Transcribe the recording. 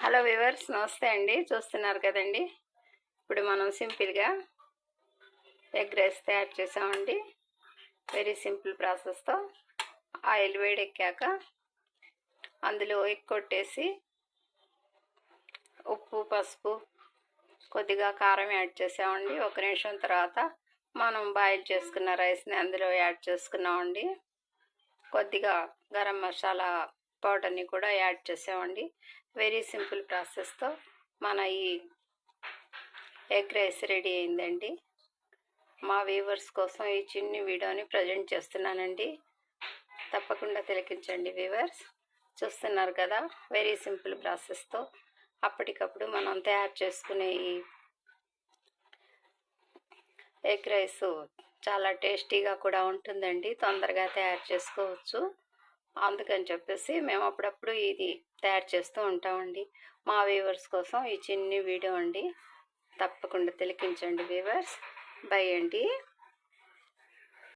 Hello viewers, నమస్తే అండి. చూస్తున్నారు కదండి, ఇప్పుడు మనం సింపుల్గా ఎగ్ రైస్ తయారు చేసామండి. Very simple ప్రాసెస్తో. ఆయిల్ వేడెక్కాక అందులో ఎగ్ కొట్టేసి ఉప్పు, పసుపు, కొద్దిగా కారం యాడ్ చేసామండి. ఒక నిమిషం తర్వాత మనం బాయిల్ చేసుకున్న రైస్ని అందులో యాడ్ చేసుకున్నామండి. కొద్దిగా గరం మసాలా పౌడర్ని కూడా యాడ్ చేసామండి. వెరీ సింపుల్ ప్రాసెస్తో మన ఈ ఎగ్ రైస్ రెడీ అయిందండి. మా వ్యూవర్స్ కోసం ఈ చిన్ని వీడియోని ప్రజెంట్ చేస్తున్నానండి. తప్పకుండా తిలకించండి వ్యూవర్స్. చూస్తున్నారు కదా, వెరీ సింపుల్ ప్రాసెస్తో అప్పటికప్పుడు మనం తయారు చేసుకునే ఈ ఎగ్ రైస్ చాలా టేస్టీగా కూడా ఉంటుందండి. తొందరగా తయారు చేసుకోవచ్చు. అందుకని చెప్పేసి మేము అప్పుడప్పుడు ఇది తయారు చేస్తూ ఉంటామండి. మా వ్యూవర్స్ కోసం ఈ చిన్ని వీడియో అండి. తప్పకుండా తిలకించండి వ్యూవర్స్. బై అండి.